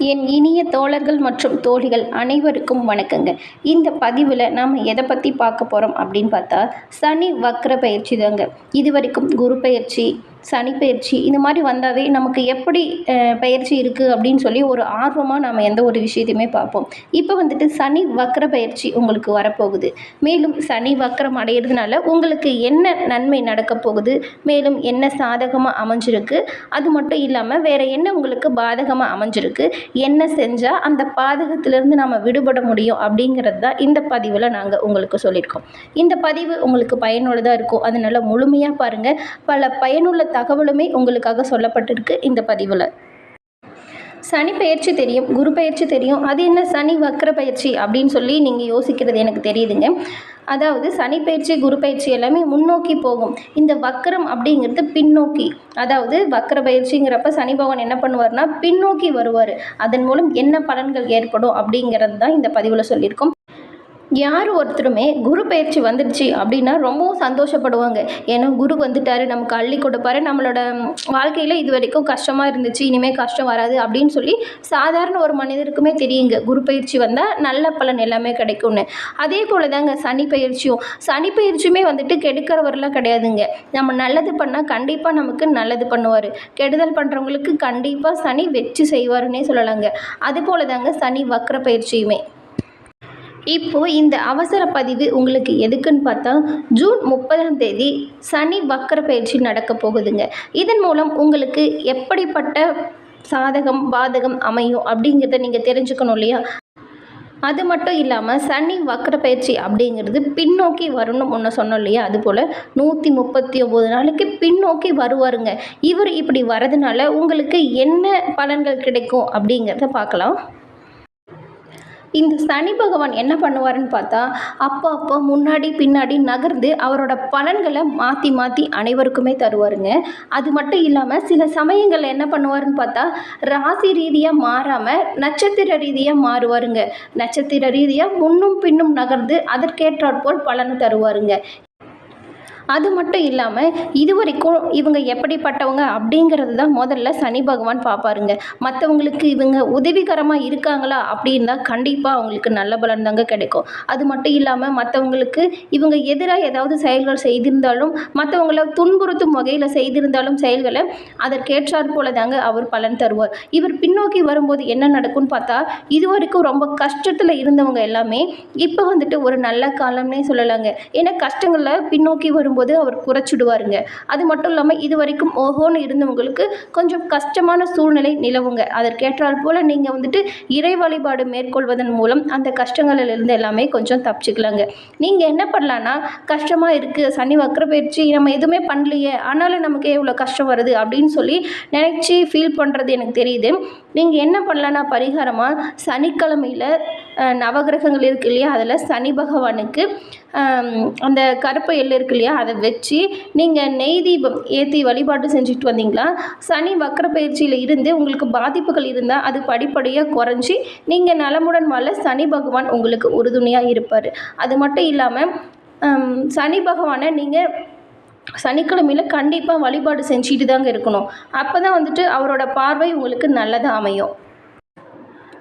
என் இனிய தோழர்கள் மற்றும் தோழிகள் அனைவருக்கும் வணக்கங்க. இந்த பதிவில் நாம் எதை பற்றி பார்க்க போகிறோம் அப்படின்னு பார்த்தா, சனி வக்ர பயிற்சி தாங்க. இது வரைக்கும் குரு பயிற்சி, சனி பயிற்சி இந்த மாதிரி வந்தாவே நமக்கு எப்படி பயிற்சி இருக்குது அப்படின்னு சொல்லி ஒரு ஆர்வமாக நாம் எந்த ஒரு விஷயத்தையுமே பார்ப்போம். இப்போ வந்துட்டு சனி வக்ர பயிற்சி உங்களுக்கு வரப்போகுது. மேலும் சனி வக்ரம் அடையிறதுனால உங்களுக்கு என்ன நன்மை நடக்க போகுது, மேலும் என்ன சாதகமாக அமைஞ்சிருக்கு, அது மட்டும் இல்லாமல் வேறு என்ன உங்களுக்கு பாதகமாக அமைஞ்சிருக்கு, என்ன செஞ்சால் அந்த பாதகத்திலேருந்து நாம் விடுபட முடியும் அப்படிங்கிறது தான் இந்த பதிவில் நாங்கள் உங்களுக்கு சொல்லியிருக்கோம். இந்த பதிவு உங்களுக்கு பயனுள்ளதாக இருக்கும். அதனால் முழுமையாக பாருங்கள். பல பயனுள்ள தகவலுமே உங்களுக்காக சொல்லப்பட்டிருக்கு இந்த பதிவில். சனி பயிற்சி தெரியும், குரு பயிற்சி தெரியும், அது என்ன சனி வக்ர பயிற்சி அப்படின்னு சொல்லி நீங்கள் யோசிக்கிறது எனக்கு தெரியுதுங்க. அதாவது சனி பயிற்சி, குரு பயிற்சி எல்லாமே முன்னோக்கி போகும். இந்த வக்ரம் அப்படிங்கிறது பின்னோக்கி. அதாவது வக்ர பயிற்சிங்கிறப்ப சனி பகவான் என்ன பண்ணுவார்னா பின்னோக்கி வருவார். அதன் மூலம் என்ன பலன்கள் ஏற்படும் அப்படிங்கிறது தான் இந்த பதிவில் சொல்லியிருக்கோம். யார் ஒருத்தருமே குரு பயிற்சி வந்துடுச்சு அப்படின்னா ரொம்பவும் சந்தோஷப்படுவாங்க. ஏன்னா குரு வந்துட்டார், நமக்கு அள்ளி கொடுப்பாரு, நம்மளோட வாழ்க்கையில் இது வரைக்கும் கஷ்டமாக இருந்துச்சு, இனிமேல் கஷ்டம் வராது அப்படின்னு சொல்லி சாதாரண ஒரு மனிதருக்குமே தெரியுங்க குரு பயிற்சி வந்தால் நல்ல பலன் எல்லாமே கிடைக்கும்னு. அதே போல் தாங்க சனி பயிற்சியும். சனி பயிற்சியுமே வந்துட்டு கெடுக்கிறவரெலாம் கிடையாதுங்க. நம்ம நல்லது பண்ணால் கண்டிப்பாக நமக்கு நல்லது பண்ணுவார், கெடுதல் பண்ணுறவங்களுக்கு கண்டிப்பாக சனி வெற்றி செய்வாருன்னே சொல்லலாங்க. அதுபோல் தாங்க சனி வக்ர பயிற்சியுமே. இப்போது இந்த அவசர பதிவு உங்களுக்கு எதுக்குன்னு பார்த்தா, ஜூன் 30 சனி வக்ர பயிற்சி நடக்க போகுதுங்க. இதன் மூலம் உங்களுக்கு எப்படிப்பட்ட சாதகம் பாதகம் அமையும் அப்படிங்கிறத நீங்கள் தெரிஞ்சுக்கணும் இல்லையா? அது மட்டும் இல்லாமல் சனி வக்ர பயிற்சி அப்படிங்கிறது பின்னோக்கி வரணும் ஒன்று சொன்னோம் இல்லையா? அதுபோல் 139 நாளைக்கு பின்னோக்கி வருவாருங்க. இவர் இப்படி வரதுனால உங்களுக்கு என்ன பலன்கள் கிடைக்கும் அப்படிங்கிறத பார்க்கலாம். இந்த சனி பகவான் என்ன பண்ணுவாருன்னு பார்த்தா, அப்போ முன்னாடி பின்னாடி நகர்ந்து அவரோட பலன்களை மாற்றி மாற்றி அனைவருக்குமே தருவாருங்க. அது மட்டும் இல்லாமல் சில சமயங்களில் என்ன பண்ணுவாருன்னு பார்த்தா, ராசி ரீதியாக மாறாமல் நட்சத்திர ரீதியாக மாறுவாருங்க. நட்சத்திர ரீதியாக முன்னும் பின்னும் நகர்ந்து அதற்கேற்றாற்போல் பலனை தருவாருங்க. அது மட்டும் இல்லாமல் இது வரைக்கும் இவங்க எப்படிப்பட்டவங்க அப்படிங்கிறது தான் முதல்ல சனி பகவான் பார்ப்பாருங்க. மற்றவங்களுக்கு இவங்க உதவிகரமாக இருக்காங்களா அப்படின்னா கண்டிப்பாக அவங்களுக்கு நல்ல பலன் தாங்க கிடைக்கும். அது மட்டும் இல்லாமல் மற்றவங்களுக்கு இவங்க எதிராக ஏதாவது செயல்கள் செய்திருந்தாலும், மற்றவங்களை துன்புறுத்தும் வகையில் செய்திருந்தாலும் செயல்களை அதற்கேற்றாற் போல தாங்க அவர் பலன் தருவார். இவர் பின்னோக்கி வரும்போது என்ன நடக்கும்னு பார்த்தா, இது வரைக்கும் ரொம்ப கஷ்டத்தில் இருந்தவங்க எல்லாமே இப்போ வந்துட்டு ஒரு நல்ல காலம்னே சொல்லலாங்க. ஏன்னா கஷ்டங்களில் பின்னோக்கி வரும்போது அவர் குறைச்சிடுவாருங்க. அது மட்டும் இல்லாமல் இது வரைக்கும் ஓஹோன்னு இருந்தவங்களுக்கு கொஞ்சம் கஷ்டமான சூழ்நிலை நிலவுங்க. அதற்கேற்றால் போல் நீங்கள் வந்துட்டு இறை வழிபாடு மேற்கொள்வதன் மூலம் அந்த கஷ்டங்களிலிருந்து எல்லாமே கொஞ்சம் தப்பிச்சுக்கலாங்க. நீங்கள் என்ன பண்ணலான்னா, கஷ்டமாக இருக்குது, சனி வக்ர பயிற்சி நம்ம எதுவுமே பண்ணலையே ஆனாலும் நமக்கு எவ்வளோ கஷ்டம் வருது அப்படின்னு சொல்லி நினச்சி ஃபீல் பண்ணுறது எனக்கு தெரியுது. நீங்கள் என்ன பண்ணலான்னா பரிகாரமாக சனிக்கிழமையில் நவகிரகங்கள் இருக்கு இல்லையா, அதில் சனி பகவானுக்கு அந்த கருப்பு எள்ளு இருக்கு இல்லையா, அதை வச்சு நீங்கள் நெய் தீபம் ஏற்றி வழிபாடு செஞ்சுட்டு வந்தீங்களா, சனி வக்ர பயிற்சியில் இருந்து உங்களுக்கு பாதிப்புகள் இருந்தால் அது படிப்படியாக குறைஞ்சி நீங்கள் நலமுடன் வாழ சனி பகவான் உங்களுக்கு உறுதுணையாக இருப்பார். அது மட்டும் இல்லாமல் சனி பகவானை நீங்கள் சனிக்கிழமையில் கண்டிப்பாக வழிபாடு செஞ்சுட்டு தாங்க இருக்கணும். அப்போ தான் வந்துட்டு அவரோட பார்வை உங்களுக்கு நல்லதாக அமையும்.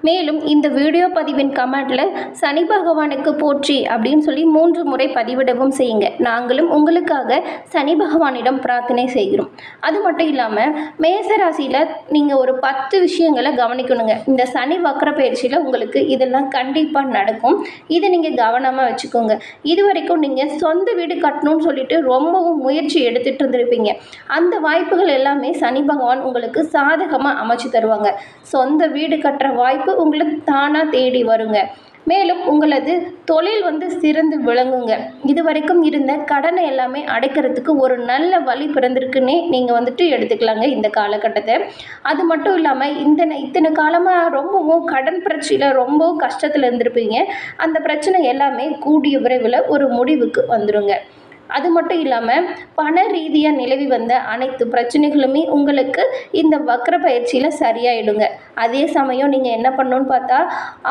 மேலும் இந்த வீடியோ பதிவின் கமெண்டில் சனி பகவானுக்கு போற்றி அப்படின்னு சொல்லி 3 முறை பதிவிடவும் செய்யுங்க. நாங்களும் உங்களுக்காக சனி பகவானிடம் பிரார்த்தனை செய்கிறோம். அது மட்டும் இல்லாமல் மேசராசியில் நீங்கள் ஒரு 10 விஷயங்களை கவனிக்கணுங்க. இந்த சனி வக்ர பயிற்சியில் உங்களுக்கு இதெல்லாம் கண்டிப்பாக நடக்கும். இதை நீங்கள் கவனமாக வச்சுக்கோங்க. இது வரைக்கும் நீங்கள் சொந்த வீடு கட்டணும்னு சொல்லிட்டு ரொம்பவும் முயற்சி எடுத்துகிட்டு இருந்திருப்பீங்க. அந்த வாய்ப்புகள் எல்லாமே சனி பகவான் உங்களுக்கு சாதகமாக அமைச்சு தருவாங்க. சொந்த வீடு கட்டுற வாய்ப்பு உங்களுக்கு தானாக தேடி வருங்க. மேலும் உங்களது தொழில் சிறந்து விளங்குங்க. இது வரைக்கும் இருந்த கடனை எல்லாமே அடைக்கிறதுக்கு ஒரு நல்ல வழி பிறந்திருக்குன்னே நீங்கள் எடுத்துக்கலாங்க இந்த காலகட்டத்தை. அது மட்டும் இல்லாமல் இத்தனை காலமாக ரொம்பவும் கடன் பிரச்சனையில் ரொம்பவும் கஷ்டத்தில் இருந்திருப்பீங்க. அந்த பிரச்சனை எல்லாமே கூடிய விரைவில் ஒரு முடிவுக்கு வந்துடுங்க. அது மட்டும் இல்லாமல் பண ரீதியாக நிலவி வந்த அனைத்து பிரச்சனைகளுமே உங்களுக்கு இந்த வக்ர பயிற்சியில் சரியாயிடுங்க. அதே சமயம் நீங்கள் என்ன பண்ணணும்னு பார்த்தா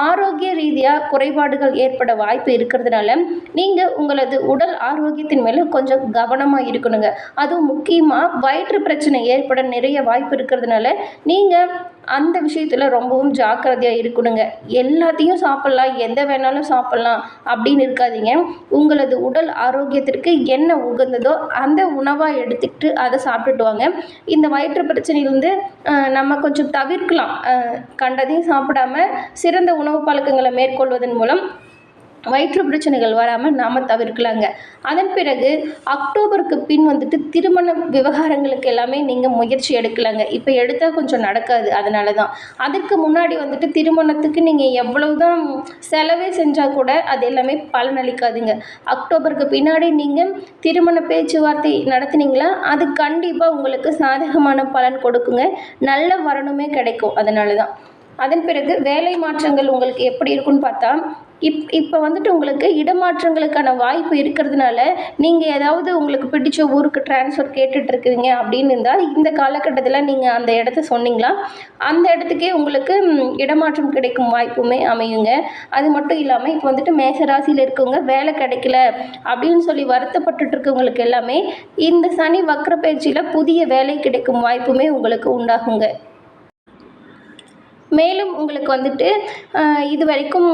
ஆரோக்கிய ரீதியாக குறைபாடுகள் ஏற்பட வாய்ப்பு இருக்கிறதுனால நீங்கள் உங்களது உடல் ஆரோக்கியத்தின் மேலே கொஞ்சம் கவனமாக இருக்கணுங்க. அதுவும் முக்கியமாக வயிற்று பிரச்சனை ஏற்பட நிறைய வாய்ப்பு இருக்கிறதுனால நீங்கள் அந்த விஷயத்தில் ரொம்பவும் ஜாக்கிரதையாக இருக்கணுங்க. எல்லாத்தையும் சாப்பிட்லாம், எதை வேணாலும் சாப்பிட்லாம் அப்படின்னு இருக்காதீங்க. உங்களது உடல் ஆரோக்கியத்திற்கு என்ன உகந்ததோ அந்த உணவாக எடுத்துக்கிட்டு அதை சாப்பிட்டுட்டு வாங்க. இந்த வயிற்று பிரச்சனையிலேருந்து நம்ம கொஞ்சம் தவிர்க்கலாம். கண்டதையும் சாப்பிடாம சிறந்த உணவு பழக்கங்களை மேற்கொள்வதன் மூலம் வயிற்று பிரச்சனைகள் வராமல் நாம் தவிர்க்கலாங்க. அதன் பிறகு அக்டோபருக்கு பின் திருமண விவகாரங்களுக்கு எல்லாமே நீங்கள் முயற்சி எடுக்கலாங்க. இப்போ எடுத்தால் கொஞ்சம் நடக்காது, அதனால தான். அதற்கு முன்னாடி திருமணத்துக்கு நீங்கள் எவ்வளவு தான் செலவே செஞ்சால் கூட அது எல்லாமே பலனளிக்காதுங்க. அக்டோபருக்கு பின்னாடி நீங்கள் திருமண பேச்சுவார்த்தை நடத்துனீங்களா, அது கண்டிப்பாக உங்களுக்கு சாதகமான பலன் கொடுக்குங்க. நல்ல வரணுமே கிடைக்கும், அதனால தான். அதன் பிறகு வேலை மாற்றங்கள் உங்களுக்கு எப்படி இருக்குன்னு பார்த்தா, இப்போ உங்களுக்கு இடமாற்றங்களுக்கான வாய்ப்பு இருக்கிறதுனால நீங்கள் ஏதாவது உங்களுக்கு பிடிச்ச ஊருக்கு ட்ரான்ஸ்ஃபர் கேட்டுட்ருக்குறீங்க அப்படின்னு இருந்தால் இந்த காலகட்டத்தில் நீங்கள் அந்த இடத்த சொன்னீங்களா, அந்த இடத்துக்கே உங்களுக்கு இடமாற்றம் கிடைக்கும் வாய்ப்புமே அமையுங்க. அது மட்டும் இல்லாமல் இப்போ மேசராசியில் இருக்கவங்க வேலை கிடைக்கல அப்படின்னு சொல்லி வருத்தப்பட்டுட்டு இருக்கவங்களுக்கு எல்லாமே இந்த சனி வக்ர பயிற்சியில் புதிய வேலை கிடைக்கும் வாய்ப்புமே உங்களுக்கு உண்டாகுங்க. மேலும் உங்களுக்கு இது வரைக்கும்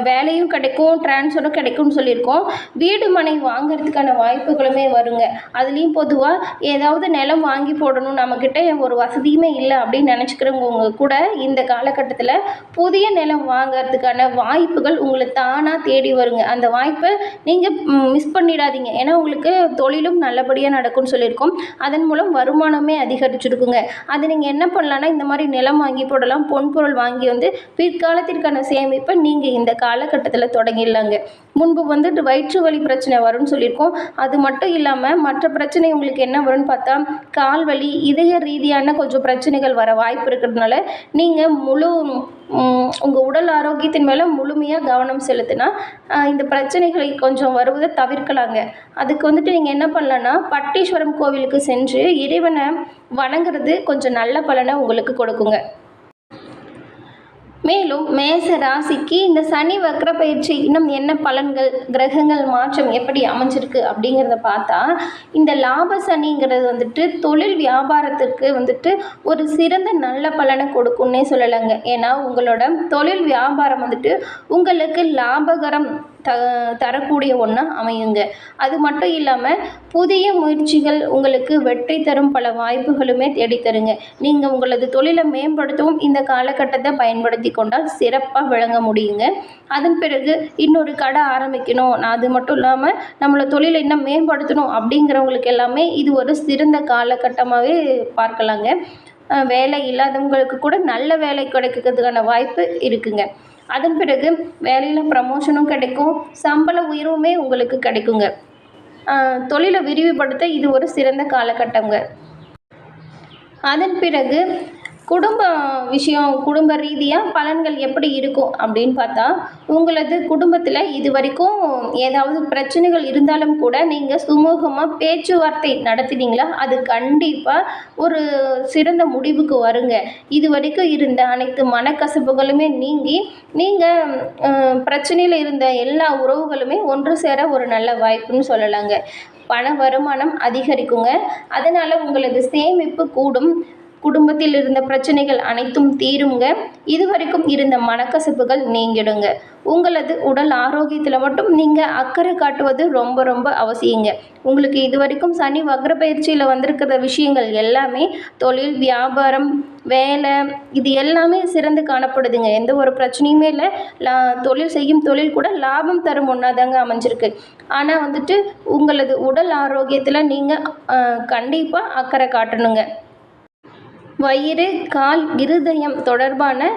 வேலையும் கிடைக்கும், ட்ரான்ஸ்ஃபரும் கிடைக்கும்னு சொல்லியிருக்கோம். வீடு மனை வாங்கிறதுக்கான வாய்ப்புகளுமே வருங்க. அதுலேயும் பொதுவாக ஏதாவது நிலம் வாங்கி போடணும், நம்மக்கிட்ட ஒரு வசதியுமே இல்லை அப்படின்னு நினச்சிக்கிறவங்க கூட இந்த காலகட்டத்தில் புதிய நிலம் வாங்கிறதுக்கான வாய்ப்புகள் உங்களை தானாக தேடி வருங்க. அந்த வாய்ப்பை நீங்கள் மிஸ் பண்ணிடாதீங்க. ஏன்னா உங்களுக்கு தொழிலும் நல்லபடியாக நடக்கும்னு சொல்லியிருக்கோம். அதன் மூலம் வருமானமே அதிகரிச்சிருக்குங்க. அது நீங்கள் என்ன பண்ணலான்னா, இந்த மாதிரி நிலம் வாங்கி போடலாம், பொருள் வாங்கி பிற்காலத்திற்கான சேமிப்பை நீங்கள் இந்த காலகட்டத்தில் தொடங்கிடலாங்க. முன்பு வயிற்று வலி பிரச்சனை வரும்னு சொல்லியிருக்கோம். அது மட்டும் இல்லாமல் மற்ற பிரச்சனை உங்களுக்கு என்ன வரும்னு பார்த்தா, கால் வலி, இதய ரீதியான கொஞ்சம் பிரச்சனைகள் வர வாய்ப்பு இருக்கிறதுனால நீங்கள் உங்கள் உடல் ஆரோக்கியத்தின் மேலே முழுமையாக கவனம் செலுத்தினா இந்த பிரச்சனைகளை கொஞ்சம் வருவதை தவிர்க்கலாங்க. அதுக்கு நீங்கள் என்ன பண்ணலான்னா, பட்டீஸ்வரம் கோவிலுக்கு சென்று இறைவனை வணங்குறது கொஞ்சம் நல்ல பலனை உங்களுக்கு கொடுக்குங்க. மேலும் மேச ராசிக்கு இந்த சனி வக்ர பயிற்சி இன்னும் என்ன பலன்கள், கிரகங்கள் மாற்றம் எப்படி அமைஞ்சிருக்கு அப்படிங்கிறத பார்த்தா, இந்த லாப சனிங்கிறது தொழில் வியாபாரத்துக்கு ஒரு சிறந்த நல்ல பலனை கொடுக்குன்னே சொல்லலைங்க. ஏன்னா உங்களோட தொழில் வியாபாரம் உங்களுக்கு லாபகரம் தரக்கூடிய ஒன்றா அமையுங்க. அது மட்டும் இல்லாமல் புதிய முயற்சிகள் உங்களுக்கு வெற்றி தரும் பல வாய்ப்புகளுமே தேடித்தருங்க. நீங்கள் உங்களது தொழிலை மேம்படுத்தவும் இந்த காலகட்டத்தை பயன்படுத்தி கொண்டால் சிறப்பாக விளங்க முடியுங்க. அதன் பிறகு இன்னொரு கடை ஆரம்பிக்கணும், அது மட்டும் இல்லாமல் நம்மளை தொழிலை இன்னும் மேம்படுத்தணும் அப்படிங்கிறவங்களுக்கு எல்லாமே இது ஒரு சிறந்த காலகட்டமாகவே பார்க்கலாங்க. வேலை இல்லாதவங்களுக்கு கூட நல்ல வேலை கிடைக்கிறதுக்கான வாய்ப்பு இருக்குங்க. அதன் பிறகு வேலையில் ப்ரமோஷனும் கிடைக்கும், சம்பள உயர்வுமே உங்களுக்கு கிடைக்குங்க. தொழிலை விரிவுபடுத்த இது ஒரு சிறந்த காலகட்டங்க. அதன் பிறகு குடும்ப ரீதியாக பலன்கள் எப்படி இருக்கும் அப்படின்னு பார்த்தா, உங்களது குடும்பத்தில் இது வரைக்கும் ஏதாவது பிரச்சனைகள் இருந்தாலும் கூட நீங்கள் சுமூகமாக பேச்சுவார்த்தை நடத்தினீங்களா, அது கண்டிப்பாக ஒரு சிறந்த முடிவுக்கு வருங்க. இது வரைக்கும் இருந்த அனைத்து மனக்கசப்புகளுமே நீங்கி நீங்கள் பிரச்சனையில் இருந்த எல்லா உறவுகளுமே ஒன்று சேர ஒரு நல்ல வாய்ப்புன்னு சொல்லலாங்க. பண வருமானம் அதிகரிக்குங்க. அதனால் உங்களது சேமிப்பு கூடும். குடும்பத்தில் இருந்த பிரச்சனைகள் அனைத்தும் தீருங்க. இதுவரைக்கும் இருந்த மனக்கசப்புகள் நீங்கிடுங்க. உங்களது உடல் ஆரோக்கியத்தில் மட்டும் நீங்கள் அக்கறை காட்டுவது ரொம்ப ரொம்ப அவசியங்க. உங்களுக்கு இதுவரைக்கும் சனி வக்ர பயிற்சியில் வந்திருக்கிற விஷயங்கள் எல்லாமே தொழில், வியாபாரம், வேலை, இது எல்லாமே சிறந்து காணப்படுதுங்க. எந்த ஒரு பிரச்சனையுமே இல்லை. செய்யும் தொழில் கூட லாபம் தரும் ஒன்றா தாங்க அமைஞ்சிருக்கு. ஆனால் உங்களது உடல் ஆரோக்கியத்தில் நீங்கள் கண்டிப்பாக அக்கறை காட்டணுங்க. வயிறு, கால், இருதயம் தொடர்பான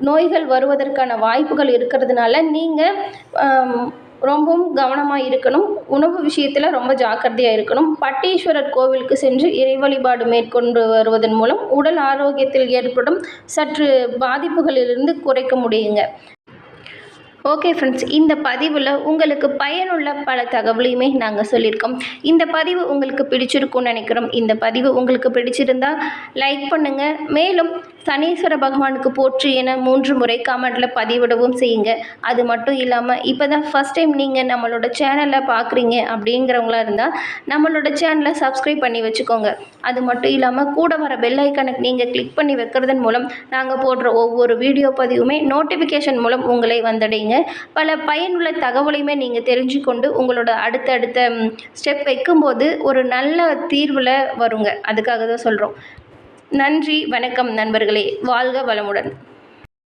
நோய்கள் வருவதற்கான வாய்ப்புகள் இருக்கிறதுனால நீங்கள் ரொம்பவும் கவனமாக இருக்கணும். உணவு விஷயத்தில் ரொம்ப ஜாக்கிரதையாக இருக்கணும். பட்டீஸ்வரர் கோவிலுக்கு சென்று இறை வழிபாடு மேற்கொண்டு வருவதன் மூலம் உடல் ஆரோக்கியத்தில் ஏற்படும் சற்று பாதிப்புகளிலிருந்து குறைக்க முடியுங்க. ஓகே ஃப்ரெண்ட்ஸ், இந்த பதிவில் உங்களுக்கு பயனுள்ள பல தகவலையுமே நாங்கள் சொல்லியிருக்கோம். இந்த பதிவு உங்களுக்கு பிடிச்சிருக்கும்னு நினைக்கிறோம். இந்த பதிவு உங்களுக்கு பிடிச்சிருந்தா லைக் பண்ணுங்கள். மேலும் சனீஸ்வர பகவானுக்கு போற்றி என 3 முறை கமெண்ட்டில் பதிவிடவும் செய்யுங்க. அது மட்டும் இல்லாமல் இப்போ தான் ஃபஸ்ட் டைம் நீங்கள் நம்மளோட சேனலை பார்க்குறீங்க அப்படிங்கிறவங்களா இருந்தால் நம்மளோட சேனலை சப்ஸ்கிரைப் பண்ணி வச்சுக்கோங்க. அது மட்டும் இல்லாமல் கூட வர பெல் ஐக்கானை நீங்கள் கிளிக் பண்ணி வைக்கிறதன் மூலம் நாங்கள் போடுற ஒவ்வொரு வீடியோ பதிவுமே நோட்டிஃபிகேஷன் மூலம் உங்களை வந்தடைங்க. பல பயனுள்ள தகவலையுமே நீங்கள் தெரிஞ்சுக்கொண்டு உங்களோட அடுத்தடுத்த ஸ்டெப் வைக்கும்போது ஒரு நல்ல தீர்வில் வருங்க. அதுக்காக தான் சொல்கிறோம். நன்றி, வணக்கம் நண்பர்களே. வாழ்க வளமுடன்.